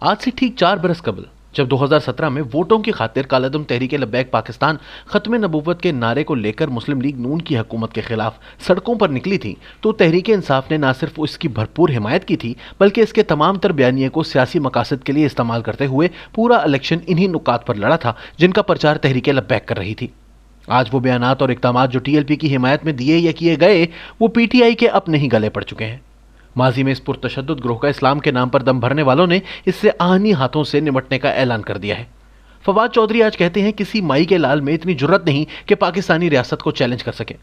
आज से ठीक 4 बरस कबल जब 2017 में वोटों की खातिर कालेदम तहरीक-ए-लब्बैक पाकिस्तान खत्म नबूवत के नारे को लेकर मुस्लिम लीग नून की हुकूमत के खिलाफ सड़कों पर निकली थी, तो तहरीक इंसाफ ने न सिर्फ इसकी भरपूर हिमायत की थी, बल्कि इसके तमाम तर बयानिए को सियासी मकासद के लिए इस्तेमाल करते हुए पूरा इलेक्शन इन्हीं नुकात पर लड़ा था जिनका प्रचार तहरीक-ए-लब्बैक कर रही थी। आज वो बयानात और इक़दामात जो TLP की हिमायत में दिए या किए गए, वो PTI के अपने ही गले पड़ चुके हैं। माजी में इस पुरतशद्दुद ग्रोह का इस्लाम के नाम पर दम भरने वालों ने इससे आहनी हाथों से निपटने का ऐलान कर दिया है। फवाद चौधरी आज कहते हैं किसी माई के लाल में इतनी जुर्रत नहीं कि पाकिस्तानी रियासत को चैलेंज कर सके।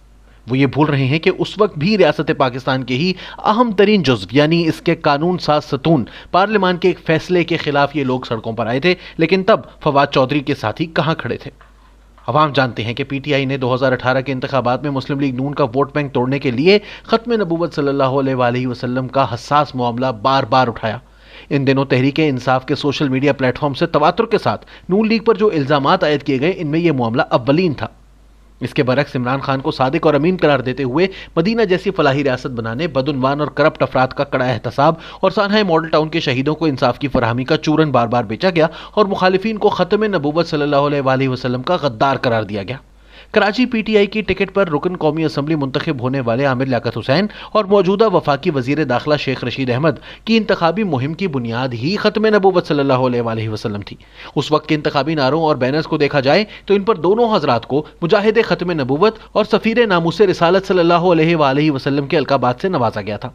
वो ये भूल रहे हैं कि उस वक्त भी रियासत पाकिस्तान के ही अहम तरीन जुज़्व यानी इसके कानून साज सतून पार्लियामान के एक फैसले के खिलाफ ये लोग सड़कों पर आए थे, लेकिन तब फवाद चौधरी के साथी कहां खड़े थे। अवाम जानते हैं कि PTI ने 2018 के इंतखाबात में मुस्लिम लीग नून का वोट बैंक तोड़ने के लिए खत्म नबूवत सल्लल्लाहु अलैहि वसल्लम का हसास मामला बार बार उठाया। इन दिनों तहरीक इंसाफ के सोशल मीडिया प्लेटफॉर्म से तवातुर के साथ नून लीग पर जो इल्जामात आयद किए गए, इनमें यह मामला अव्वलीन था। इसके बरक्स इमरान खान को सादिक और अमीन करार देते हुए मदीना जैसी फलाही रियासत बनाने, बदउनवान और करप्ट अफराद का कड़ा एहतसाब और सानहा मॉडल टाउन के शहीदों को इंसाफ की फराहमी का चूरन बार बार बेचा गया और मुखालिफिन को खत्म नबूवत सल्लल्लाहु अलैहि वसल्लम का गद्दार करार दिया गया। कराची PTI की टिकट पर रुकन कौमी असम्बली मुंतखब होने वाले आमिर लियाकत हुसैन और मौजूदा वफाकी वजीर दाखिला शेख रशीद अहमद की इंतखाबी मुहिम की बुनियाद ही खत्म नबूवत सल्लल्लाहु अलैहि वसल्लम थी। उस वक्त के इंतखाबी नारों और बैनर्स को देखा जाए तो इन पर दोनों हजरात को मुजाहिद खत्म नबूवत और सफीर नामूस रिसालत सल्लल्लाहु अलैहि वसल्लम के अलकाबात से नवाजा गया था।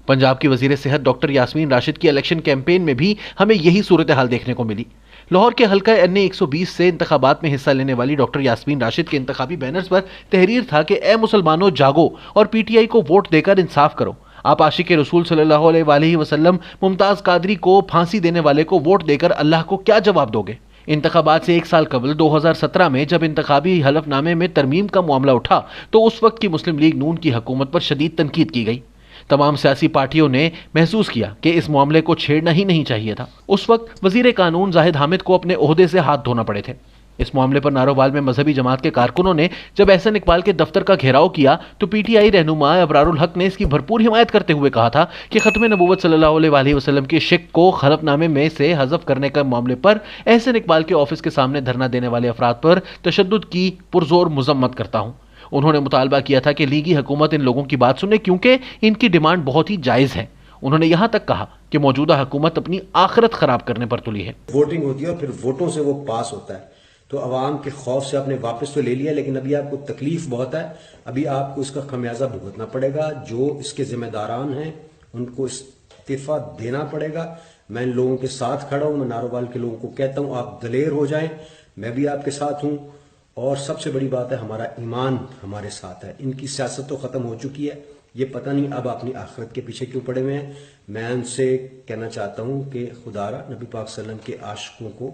पंजाब की वजीर सेहत डॉक्टर यास्मीन राशिद की इलेक्शन कैंपेन में भी हमें यही सूरत हाल देखने को मिली। लाहौर के हल्का NA 120 से इंतखाबात में हिस्सा लेने वाली डॉक्टर यास्मीन राशिद के इंतखाबी बैनर्स पर तहरीर था कि ए मुसलमानों जागो और PTI को वोट देकर इंसाफ करो। आप आशिक रसूल सल्लल्लाहु अलैहि वसल्लम मुमताज कादरी को फांसी देने वाले को वोट देकर अल्लाह को क्या जवाब दोगे। इंतखाबात से 1 साल कबल 2017 में जब इंतखाबी हलफनामे में तरमीम का मामला उठा, तो उस वक्त की मुस्लिम लीग नून की हुकूमत पर शदीद तनकीद की गई। तमाम सियासी पार्टियों ने महसूस किया कि इस मामले को छेड़ना ही नहीं चाहिए था। उस वक्त वजीर कानून जाहिद हामिद को अपने ओहदे से हाथ धोना पड़े थे। इस मामले पर नारोवाल में मजहबी जमात के कारकुनों ने जब एहसन इकबाल के दफ्तर का घेराव किया, तो PTI रहनुमा अबरारुल हक ने इसकी भरपूर हिमायत करते हुए कहा था कि खत्म नबूवत सल्लल्लाहु अलैहि वसल्लम के शिक को हलफनामे में से हज़फ करने के मामले पर एहसन इकबाल के ऑफिस के सामने धरना देने वाले अफराद पर तशद्दुद की पुरजोर मजम्मत करता हूँ। उन्होंने मुतालबा किया था कि लीगी हुकूमत इन लोगों की बात सुने, क्योंकि इनकी डिमांड बहुत ही जायज़ है। उन्होंने यहां तक कहा कि मौजूदा हुकूमत अपनी आखिरत खराब करने पर तुली है। वोटिंग होती है और फिर वोटों से वो पास होता है, तो अवाम के खौफ से आपने वापस तो ले लिया, लेकिन अभी आपको तकलीफ बहुत है। अभी आपको इसका खमियाजा भुगतना पड़ेगा। जो इसके जिम्मेदारान हैं उनको इस्तीफा देना पड़ेगा। मैं इन लोगों के साथ खड़ा हूं। मैं नारोवाल के लोगों को कहता हूं, आप दलेर हो जाएं, मैं भी आपके साथ हूं। और सबसे बड़ी बात है, हमारा ईमान हमारे साथ है। इनकी सियासत तो ख़त्म हो चुकी है, ये पता नहीं अब अपनी आखिरत के पीछे क्यों पड़े हुए हैं। मैं उनसे कहना चाहता हूं कि खुदारा नबी पाक सल्लल्लाहु अलैहि वसल्लम के आशिकों को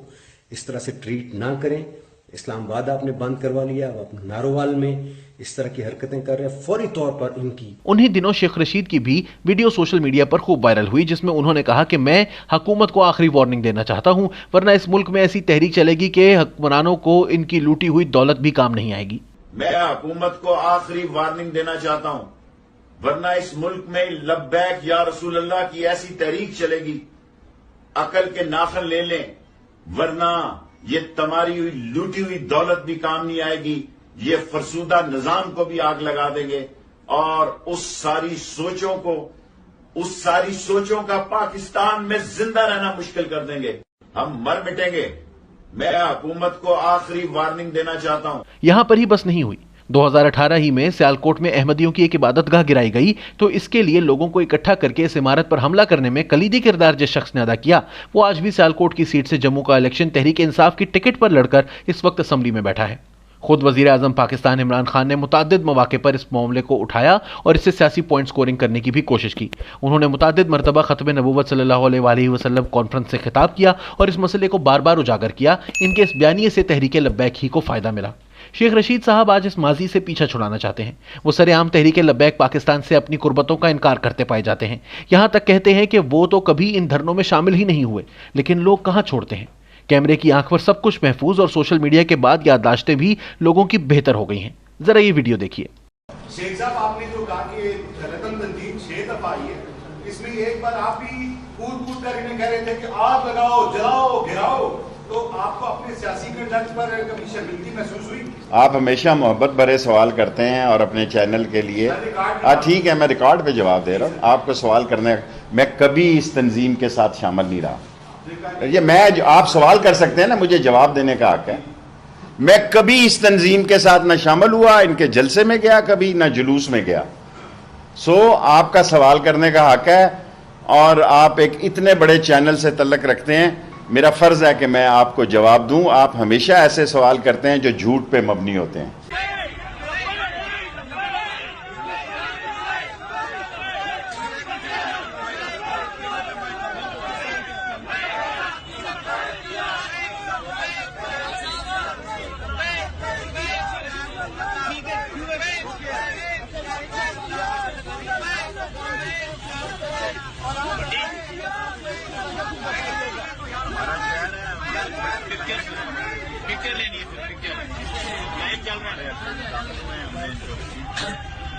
इस तरह से ट्रीट ना करें। इस्लामाबाद आपने बंद करवा लिया, अब नारोवाल में इस तरह की हरकतें कर रहे हैं, फौरी तौर पर इनकी। उन्हीं दिनों शेख रशीद की भी वीडियो सोशल मीडिया पर खूब वायरल हुई, जिसमें उन्होंने कहा कि मैं हुकूमत को आखिरी वार्निंग देना चाहता हूं, वरना इस मुल्क में ऐसी तहरीक चलेगी कि हुक्मरानों को इनकी लूटी हुई दौलत भी काम नहीं आएगी। मैं हुकूमत को आखिरी वार्निंग देना चाहता हूं, वरना इस मुल्क में लब्बैक या रसूल अल्लाह की ऐसी तहरीक चलेगी, अकल के नाखन ले लें, वरना ये तुम्हारी हुई लूटी हुई दौलत भी काम नहीं आएगी। ये फरसूदा निजाम को भी आग लगा देंगे और उस सारी सोचों का पाकिस्तान में जिंदा रहना मुश्किल कर देंगे। हम मर मिटेंगे। मैं हुकूमत को आखिरी वार्निंग देना चाहता हूं। यहां पर ही बस नहीं हुई। 2018 ही में सियालकोट में अहमदियों की एक इबादतगाह गिराई गई, तो इसके लिए लोगों को इकट्ठा करके इस इमारत पर हमला करने में कलीदी किरदार जिस शख्स ने अदा किया, वो आज भी सियालकोट की सीट से जम्मू का इलेक्शन तहरीक इंसाफ की टिकट पर लड़कर इस वक्त असम्बली में बैठा है। खुद वजीर आजम पाकिस्तान इमरान खान ने मुतादिद मौके पर इस मामले को उठाया और इससे सियासी पॉइंट स्कोरिंग करने की भी कोशिश की। उन्होंने मुतादिद मरतबा खत्म नबूवत सल्लल्लाहु अलैहि वसल्लम कॉन्फ्रेंस से खिताब किया और इस मसले को बार बार उजागर किया। इनके इस बयानिए से तहरीक-ए-लब्बैक ही को फायदा मिला। शेख रशीद साहब आज इस माजी से पीछा छुड़ाना चाहते हैं। वो सरेआम तहरीक-ए-लब्बैक पाकिस्तान से अपनी कुर्बतों का इनकार करते पाए जाते हैं। यहां तक कहते हैं कि वो तो कभी इन धरनों में शामिल ही नहीं हुए, लेकिन लोग कहां छोड़ते हैं। कैमरे की आंख पर सब कुछ महफूज और सोशल मीडिया के बाद याददाश्तें भी लोगों की बेहतर हो गई हैं। जरा ये वीडियो देखिए। शेख साहब, आपने जो कहा कि गलतन तंजीम 6 दफा आई है, इसमें एक बार आप भी कूद कर इन्हें कह रहे थे थे कि आग लगाओ, जलाओ, गिराओ, तो आपको अपने सियासी कंडक्ट पर कभी शर्मिंदगी महसूस हुई? آپ ہمیشہ محبت بھرے سوال کرتے ہیں اور اپنے چینل کے لیے ٹھیک ہے، میں ریکارڈ پہ جواب دے رہا ہوں. آپ کو سوال کرنے، میں کبھی اس تنظیم کے ساتھ شامل نہیں رہا. یہ میں آپ سوال کر سکتے ہیں نا، مجھے جواب دینے کا حق ہے. میں کبھی اس تنظیم کے ساتھ نہ شامل ہوا، ان کے جلسے میں گیا کبھی، نہ جلوس میں گیا. سو آپ کا سوال کرنے کا حق ہے، اور آپ ایک اتنے بڑے چینل سے تعلق رکھتے ہیں، میرا فرض ہے کہ میں آپ کو جواب دوں. آپ ہمیشہ ایسے سوال کرتے ہیں جو جھوٹ پہ مبنی ہوتے ہیں.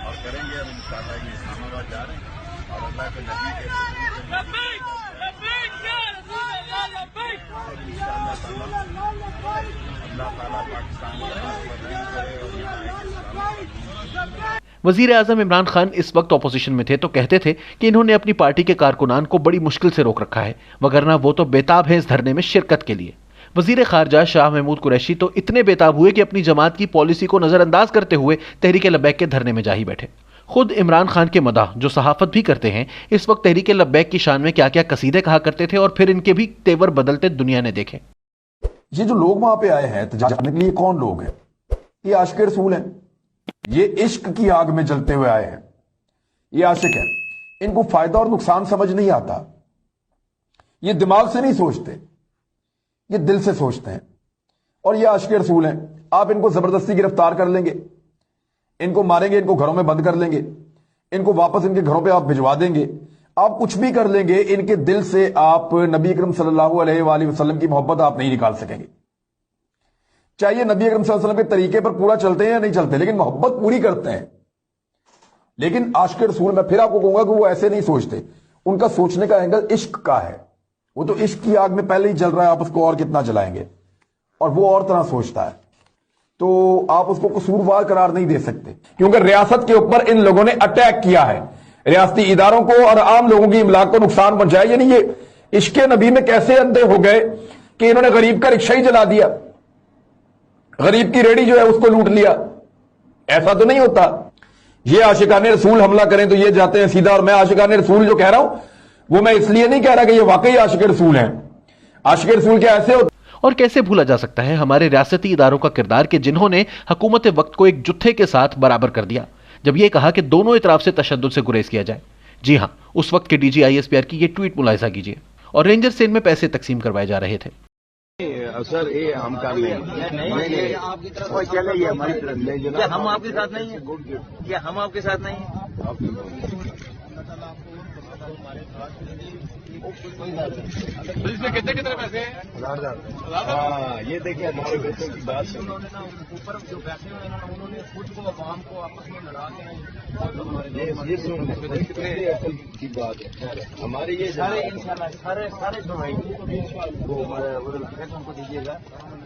اور کریں گے اب انشاءاللہ یہ اسلام آباد جا رہے ہیں اور اللہ کے نبی کے اللہ تعالیٰ پاکستان پر رحم کرے اور وزیر اعظم عمران خان اس وقت اپوزیشن میں تھے تو کہتے تھے کہ انہوں نے اپنی پارٹی کے کارکنان کو بڑی مشکل سے روک رکھا ہے، وگرنہ وہ تو بےتاب ہیں اس دھرنے میں شرکت کے لیے. وزیر خارجہ شاہ محمود قریشی تو اتنے بےتاب ہوئے کہ اپنی جماعت کی پالیسی کو نظر انداز کرتے ہوئے تحریک لبیک کے دھرنے میں جا ہی بیٹھے. خود عمران خان کے مداح جو صحافت بھی کرتے ہیں اس وقت تحریک لبیک کی شان میں کیا کیا قصیدے کہا کرتے تھے، اور پھر ان کے بھی تیور بدلتے دنیا نے دیکھے. یہ جو لوگ وہاں پہ آئے ہیں احتجاج کرنے کے لیے، کون لوگ ہیں؟ یہ عاشق رسول ہیں، یہ عشق کی آگ میں جلتے ہوئے آئے ہیں، یہ عاشق ہیں. ان کو فائدہ اور نقصان سمجھ نہیں آتا، یہ دماغ سے نہیں سوچتے، یہ دل سے سوچتے ہیں، اور یہ عاشق رسول ہیں. آپ ان کو زبردستی گرفتار کر لیں گے، ان کو ماریں گے، ان کو گھروں میں بند کر لیں گے، ان کو واپس ان کے گھروں پہ آپ بھجوا دیں گے، آپ کچھ بھی کر لیں گے، ان کے دل سے آپ نبی اکرم صلی اللہ علیہ وآلہ وسلم کی محبت آپ نہیں نکال سکیں گے. چاہیے نبی اکرم صلی اللہ علیہ وسلم کے طریقے پر پورا چلتے ہیں یا نہیں چلتے، لیکن محبت پوری کرتے ہیں. لیکن عاشق رسول، میں پھر آپ کو کہوں گا کہ وہ ایسے نہیں سوچتے، ان کا سوچنے کا اینگل عشق کا ہے. وہ تو عشق کی آگ میں پہلے ہی جل رہا ہے، آپ اس کو اور کتنا جلائیں گے، اور وہ اور طرح سوچتا ہے. تو آپ اس کو قصوروار قرار نہیں دے سکتے، کیونکہ ریاست کے اوپر ان لوگوں نے اٹیک کیا ہے، ریاستی اداروں کو اور عام لوگوں کی املاک کو نقصان پہنچایا. یعنی یہ عشق نبی میں کیسے اندھے ہو گئے کہ انہوں نے غریب کا رکشہ ہی جلا دیا، غریب کی ریڑھی جو ہے اس کو لوٹ لیا. ایسا تو نہیں ہوتا. یہ عاشقان رسول حملہ کریں تو یہ جاتے ہیں سیدھا، اور میں عاشقان رسول جو کہہ رہا ہوں وہ میں اس لیے نہیں کہہ رہا کہ یہ واقعی عاشق رسول ہیں. عاشق رسول کیا ایسے ہوتے؟ اور کیسے بھولا جا سکتا ہے ہمارے ریاستی اداروں کا کردار کہ جنہوں نے حکومت وقت کو ایک جتھے کے ساتھ برابر کر دیا جب یہ کہا کہ دونوں اطراف سے تشدد سے گریز کیا جائے. جی ہاں، اس وقت کے ڈی جی ISPR کی یہ ٹویٹ ملاحظہ کیجیے. اور رینجر سے ان میں پیسے تقسیم کروائے جا رہے تھے. سر یہ ہم کر لیں گے، چلے یہ ہماری طرف لے جانا. کیا ہم آپ کے ساتھ نہیں ہیں؟ کیا ہم آپ کے ساتھ نہیں ہیں؟ اس میں کتنے پیسے ہیں؟ 10,000. یہ دیکھیں ہمارے بچوں کی بات سنیں. اوپر جو پیسے ہوئے انہوں نے خود کو عوام کو آپس میں لڑا کے یہ سن کتنے عقل کی بات ہے ہماری. یہ سارے انشاءاللہ سارے سنوائیں کو دیجیے گا.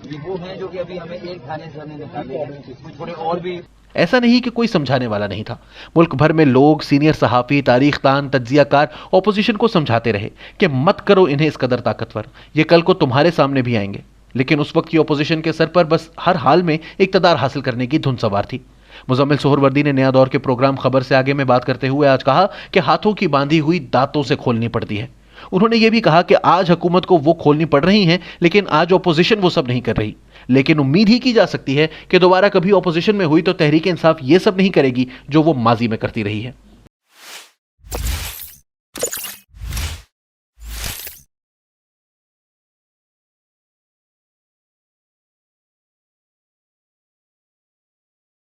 یہ وہ ہیں جو کہ ابھی ہمیں ایک کھانے سے نہیں نکالے، کچھ تھوڑے اور بھی. ایسا نہیں کہ کوئی سمجھانے والا نہیں تھا. ملک بھر میں لوگ، سینئر صحافی، تاریخ دان، تجزیہ کار اپوزیشن کو سمجھاتے رہے کہ مت کرو انہیں اس قدر طاقتور، یہ کل کو تمہارے سامنے بھی آئیں گے. لیکن اس وقت کی اپوزیشن کے سر پر بس ہر حال میں اقتدار حاصل کرنے کی دھن سوار تھی. مزمل سہروردی نے نیا دور کے پروگرام خبر سے آگے میں بات کرتے ہوئے آج کہا کہ ہاتھوں کی باندھی ہوئی دانتوں سے کھولنی پڑتی ہے. انہوں نے یہ بھی کہا کہ آج حکومت کو وہ کھولنی پڑ رہی ہیں، لیکن آج اپوزیشن وہ سب نہیں کر رہی. لیکن امید ہی کی جا سکتی ہے کہ دوبارہ کبھی اپوزیشن میں ہوئی تو تحریک انصاف یہ سب نہیں کرے گی جو وہ ماضی میں کرتی رہی ہے.